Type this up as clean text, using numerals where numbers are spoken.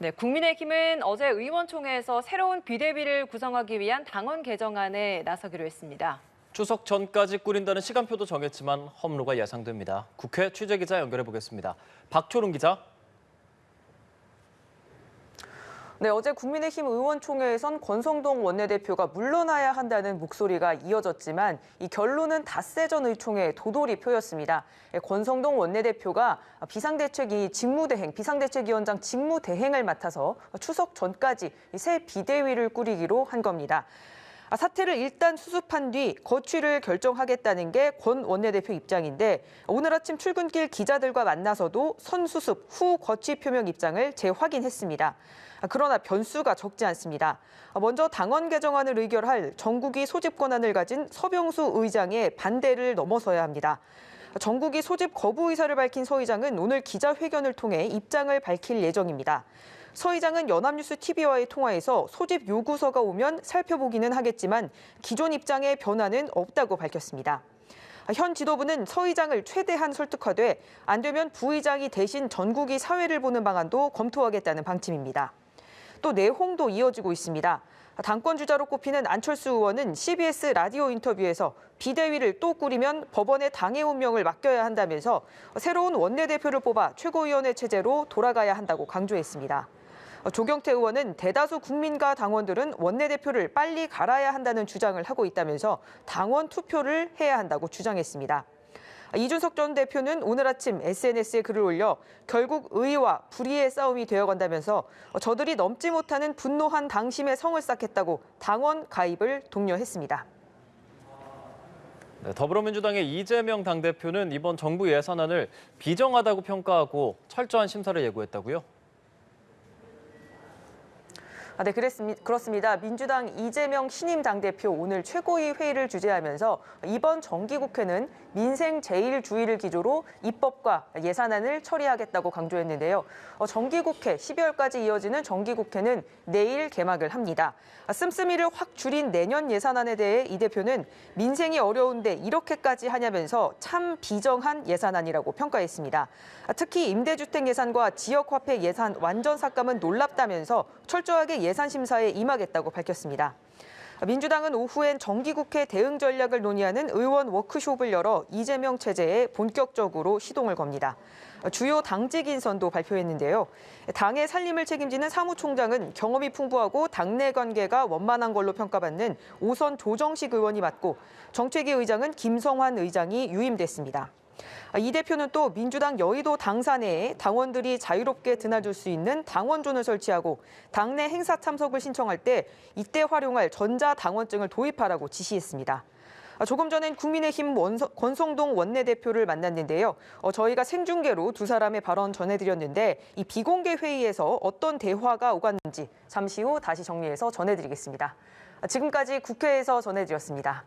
네, 국민의힘은 어제 의원총회에서 새로운 비대위를 구성하기 위한 당원 개정안에 나서기로 했습니다. 추석 전까지 꾸린다는 시간표도 정했지만 험로가 예상됩니다. 국회 취재기자 연결해 보겠습니다. 박초롱 기자. 네, 어제 국민의힘 의원총회에선 권성동 원내대표가 물러나야 한다는 목소리가 이어졌지만 이 결론은 닷새 전 의총의 도돌이표였습니다. 권성동 원내대표가 비상대책위원장 직무대행을 맡아서 추석 전까지 새 비대위를 꾸리기로 한 겁니다. 사태를 일단 수습한 뒤 거취를 결정하겠다는 게 권 원내대표 입장인데 오늘 아침 출근길 기자들과 만나서도 선수습 후 거취 표명 입장을 재확인했습니다. 그러나 변수가 적지 않습니다. 먼저 당원 개정안을 의결할 정국이 소집 권한을 가진 서병수 의장의 반대를 넘어서야 합니다. 정국이 소집 거부 의사를 밝힌 서 의장은 오늘 기자회견을 통해 입장을 밝힐 예정입니다. 서 의장은 연합뉴스 TV와의 통화에서 소집 요구서가 오면 살펴보기는 하겠지만 기존 입장에 변화는 없다고 밝혔습니다. 현 지도부는 서 의장을 최대한 설득하되 안 되면 부의장이 대신 전국이 사회를 보는 방안도 검토하겠다는 방침입니다. 또 내홍도 이어지고 있습니다. 당권 주자로 꼽히는 안철수 의원은 CBS 라디오 인터뷰에서 비대위를 또 꾸리면 법원에 당의 운명을 맡겨야 한다면서 새로운 원내대표를 뽑아 최고위원회 체제로 돌아가야 한다고 강조했습니다. 조경태 의원은 대다수 국민과 당원들은 원내대표를 빨리 갈아야 한다는 주장을 하고 있다면서 당원 투표를 해야 한다고 주장했습니다. 이준석 전 대표는 오늘 아침 SNS에 글을 올려 결국 의와 불의의 싸움이 되어간다면서 저들이 넘지 못하는 분노한 당심에 성을 쌓겠다고 당원 가입을 독려했습니다. 네, 더불어민주당의 이재명 당대표는 이번 정부 예산안을 비정하다고 평가하고 철저한 심사를 예고했다고요? 네, 그렇습니다. 민주당 이재명 신임 당대표 오늘 최고위 회의를 주재하면서 이번 정기국회는 민생 제1주의를 기조로 입법과 예산안을 처리하겠다고 강조했는데요. 정기국회 12월까지 이어지는 정기국회는 내일 개막을 합니다. 씀씀이를 확 줄인 내년 예산안에 대해 이 대표는 민생이 어려운데 이렇게까지 하냐면서 참 비정한 예산안이라고 평가했습니다. 특히 임대주택 예산과 지역화폐 예산 완전 삭감은 놀랍다면서 철저하게 예산 심사에 임하겠다고 밝혔습니다. 민주당은 오후엔 정기국회 대응 전략을 논의하는 의원 워크숍을 열어 이재명 체제에 본격적으로 시동을 겁니다. 주요 당직 인선도 발표했는데요. 당의 살림을 책임지는 사무총장은 경험이 풍부하고 당내 관계가 원만한 걸로 평가받는 오선 조정식 의원이 맡고 정책위 의장은 김성환 의장이 유임됐습니다. 이 대표는 또 민주당 여의도 당사 내에 당원들이 자유롭게 드나들 수 있는 당원존을 설치하고 당내 행사 참석을 신청할 때 이때 활용할 전자당원증을 도입하라고 지시했습니다. 조금 전엔 국민의힘 권성동 원내대표를 만났는데요. 저희가 생중계로 두 사람의 발언 전해드렸는데 이 비공개 회의에서 어떤 대화가 오갔는지 잠시 후 다시 정리해서 전해드리겠습니다. 지금까지 국회에서 전해드렸습니다.